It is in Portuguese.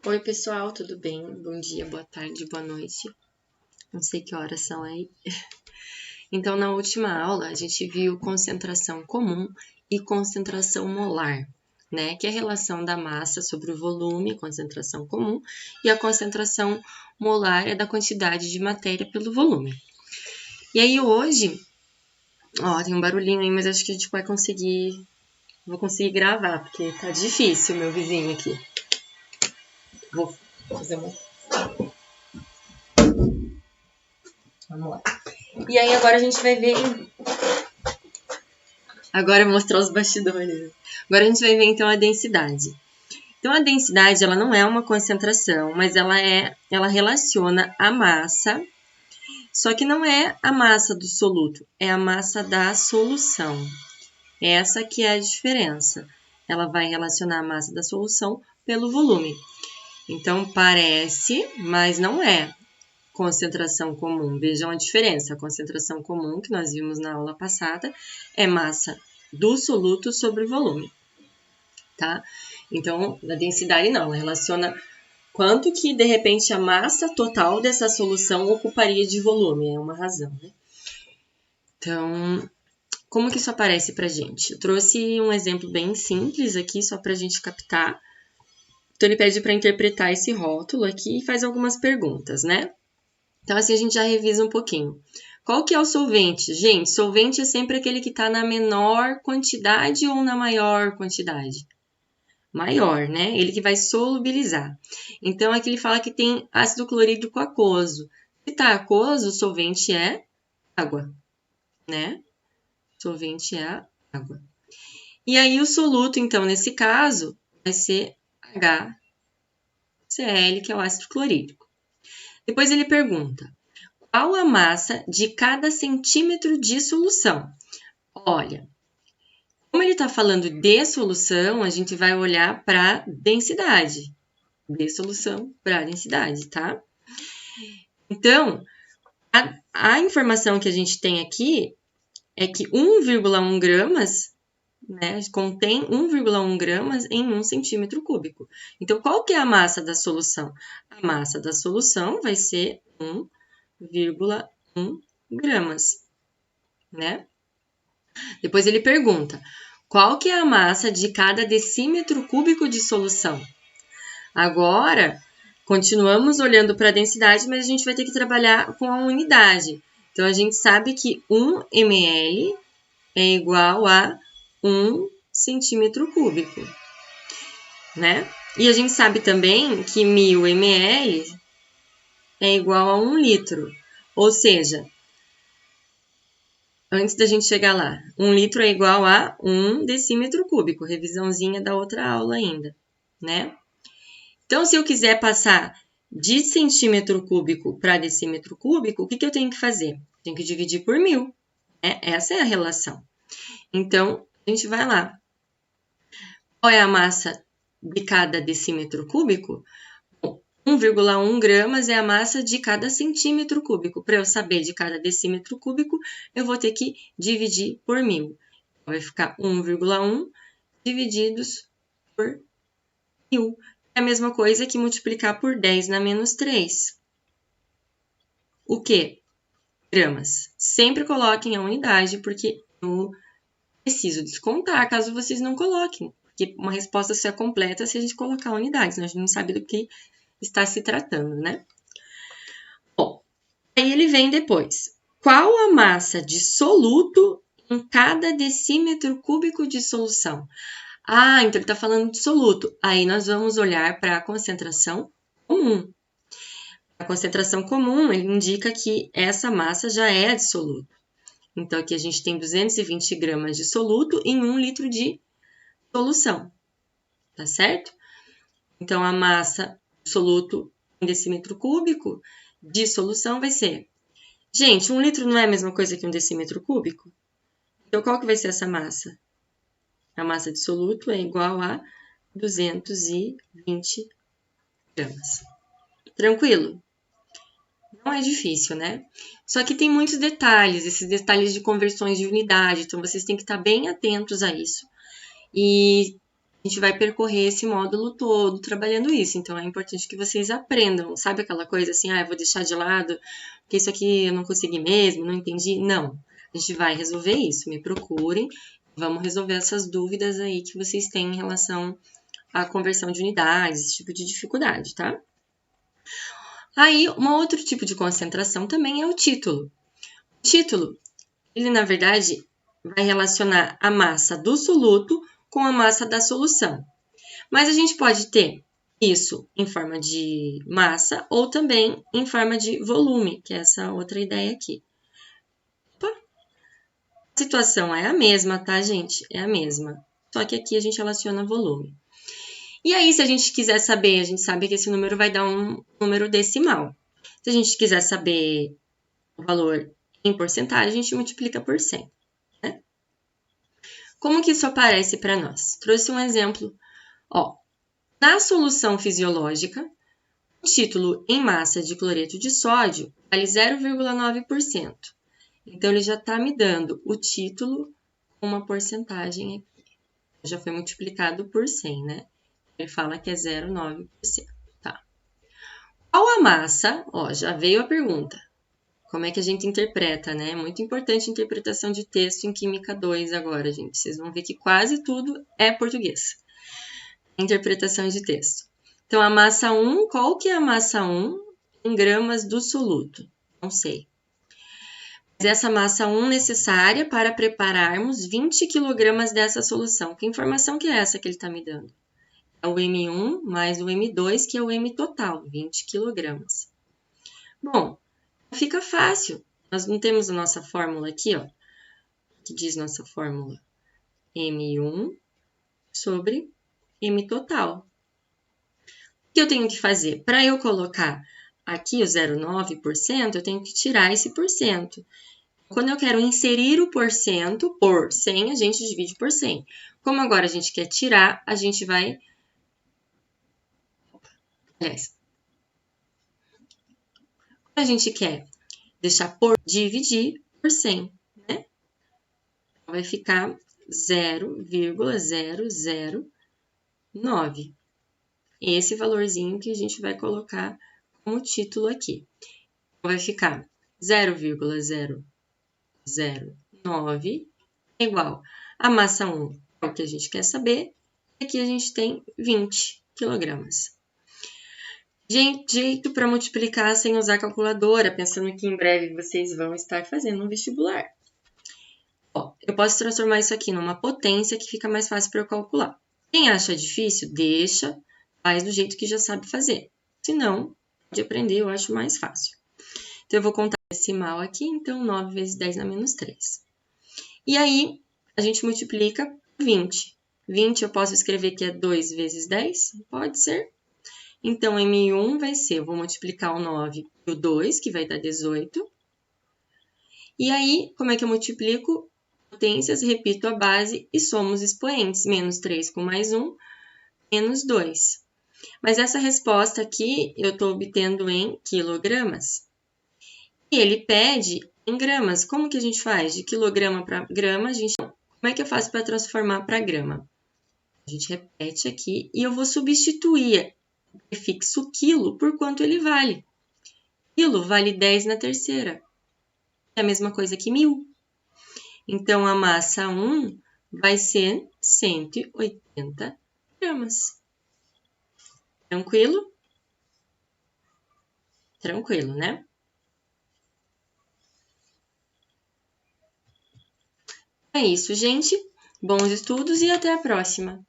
Oi, pessoal, tudo bem? Bom dia, boa tarde, boa noite. Não sei que horas são aí. Então, na última aula, a gente viu concentração comum e concentração molar, né? Que é a relação da massa sobre o volume, concentração comum, e a concentração molar é da quantidade de matéria pelo volume. E aí, hoje, tem um barulhinho aí, mas acho que a gente vai conseguir. Vou conseguir gravar, porque tá difícil o meu vizinho aqui. Vou fazer uma. Vamos lá. E aí agora a gente vai ver. Agora eu vou mostrar os bastidores. Agora a gente vai ver então a densidade. Então a densidade ela não é uma concentração, mas ela relaciona a massa, só que não é a massa do soluto, é a massa da solução. Essa que é a diferença. Ela vai relacionar a massa da solução pelo volume. Então parece, mas não é concentração comum. Vejam a diferença. A concentração comum, que nós vimos na aula passada, é massa do soluto sobre volume, tá? Então, a densidade não, ela relaciona quanto que, de repente, a massa total dessa solução ocuparia de volume, é uma razão, né? Então, como que isso aparece pra gente? Eu trouxe um exemplo bem simples aqui, só pra gente captar. Então, ele pede para interpretar esse rótulo aqui e faz algumas perguntas, né? Então, assim, a gente já revisa um pouquinho. Qual que é o solvente? Gente, solvente é sempre aquele que está na menor quantidade ou na maior quantidade? Maior, né? Ele que vai solubilizar. Então, aqui ele fala que tem ácido clorídrico aquoso. Se está aquoso, o solvente é água, né? Solvente é a água. E aí, o soluto, então, nesse caso, vai ser HCl, que é o ácido clorídrico. Depois ele pergunta, qual a massa de cada centímetro de solução? Olha, como ele está falando de solução, a gente vai olhar para densidade. De solução para densidade, tá? Então, a informação que a gente tem aqui é que 1,1 gramas, né, contém 1,1 gramas em 1 centímetro cúbico. Então, qual que é a massa da solução? A massa da solução vai ser 1,1 gramas, né? Depois ele pergunta, qual que é a massa de cada decímetro cúbico de solução? Agora, continuamos olhando para a densidade, mas a gente vai ter que trabalhar com a unidade. Então, a gente sabe que 1 ml é igual a 1 centímetro cúbico, né? E a gente sabe também que 1000 ml é igual a 1 litro. Ou seja, antes da gente chegar lá, 1 litro é igual a 1 decímetro cúbico. Revisãozinha da outra aula ainda, né? Então, se eu quiser passar de centímetro cúbico para decímetro cúbico, o que eu tenho que fazer? Tenho que dividir por 1000. Essa é a relação. Então, a gente vai lá. Qual é a massa de cada decímetro cúbico? 1,1 gramas é a massa de cada centímetro cúbico. Para eu saber de cada decímetro cúbico, eu vou ter que dividir por 1000. Vai ficar 1,1 divididos por 1000. É a mesma coisa que multiplicar por 10 na menos 3. O que? Gramas. Sempre coloquem a unidade, porque eu preciso descontar, caso vocês não coloquem. Porque uma resposta só é completa se a gente colocar a unidade, senão a gente não sabe do que está se tratando, né? Bom, aí ele vem depois. Qual a massa de soluto em cada decímetro cúbico de solução? Ah, então ele está falando de soluto. Aí nós vamos olhar para a concentração comum. A concentração comum ele indica que essa massa já é de soluto. Então, aqui a gente tem 220 gramas de soluto em 1 litro de solução, tá certo? Então, a massa do soluto em decímetro cúbico de solução vai ser... Gente, 1 litro não é a mesma coisa que 1 decímetro cúbico? Então, qual que vai ser essa massa? A massa de soluto é igual a 220 gramas. Tranquilo? Não é difícil, né? Só que tem muitos detalhes, esses detalhes de conversões de unidade, então vocês têm que estar bem atentos a isso. E a gente vai percorrer esse módulo todo trabalhando isso. Então, é importante que vocês aprendam. Sabe aquela coisa assim, eu vou deixar de lado, porque isso aqui eu não consegui mesmo, não entendi? Não. A gente vai resolver isso. Me procurem. Vamos resolver essas dúvidas aí que vocês têm em relação à conversão de unidades, esse tipo de dificuldade, tá? Aí, um outro tipo de concentração também é o título. O título, ele na verdade vai relacionar a massa do soluto com a massa da solução. Mas a gente pode ter isso em forma de massa ou também em forma de volume, que é essa outra ideia aqui. Opa. A situação é a mesma, tá, gente? É a mesma. Só que aqui a gente relaciona volume. E aí, se a gente quiser saber, a gente sabe que esse número vai dar um número decimal. Se a gente quiser saber o valor em porcentagem, a gente multiplica por 100. Né? Como que isso aparece para nós? Trouxe um exemplo. Ó, na solução fisiológica, o título em massa de cloreto de sódio vale 0,9%. Então, ele já está me dando o título com uma porcentagem aqui. Já foi multiplicado por 100, né? Ele fala que é 0,9%. Tá. Qual a massa? Ó, já veio a pergunta. Como é que a gente interpreta, né? Muito importante a interpretação de texto em Química 2 agora, gente. Vocês vão ver que quase tudo é português. Interpretação de texto. Então, a massa 1, qual que é a massa 1 em gramas do soluto? Não sei. Mas essa massa 1 necessária para prepararmos 20 kg dessa solução. Que informação que é essa que ele está me dando? É o M1 mais o M2, que é o M total, 20 kg. Bom, fica fácil. Nós não temos a nossa fórmula aqui, ó. Que diz nossa fórmula? M1 sobre M total. O que eu tenho que fazer? Para eu colocar aqui o 0,9%, eu tenho que tirar esse porcento. Quando eu quero inserir o porcento por 100, a gente divide por 100. Como agora a gente quer tirar, a gente vai... Aliás, a gente quer deixar por dividir por 100, né? Vai ficar 0,009. Esse valorzinho que a gente vai colocar como título aqui. Vai ficar 0,009 igual a massa 1, é o que a gente quer saber. E aqui a gente tem 20 kg. Jeito para multiplicar sem usar calculadora, pensando que em breve vocês vão estar fazendo um vestibular. Ó, eu posso transformar isso aqui numa potência que fica mais fácil para eu calcular. Quem acha difícil, deixa, faz do jeito que já sabe fazer. Se não, pode aprender, eu acho mais fácil. Então, eu vou contar decimal aqui, então 9 vezes 10 na menos 3. E aí, a gente multiplica por 20. 20 eu posso escrever que é 2 vezes 10? Pode ser. Então, M1 vai ser, eu vou multiplicar o 9 e o 2, que vai dar 18. E aí, como é que eu multiplico? Potências, repito a base e somo os expoentes. Menos 3 com mais 1, menos 2. Mas essa resposta aqui eu estou obtendo em quilogramas. E ele pede em gramas. Como que a gente faz? De quilograma para grama, a gente... Como é que eu faço para transformar para grama? A gente repete aqui e eu vou substituir o prefixo quilo por quanto ele vale. Quilo vale 10 na terceira. É a mesma coisa que 1000. Então, a massa 1 vai ser 180 gramas. Tranquilo? Tranquilo, né? É isso, gente. Bons estudos e até a próxima!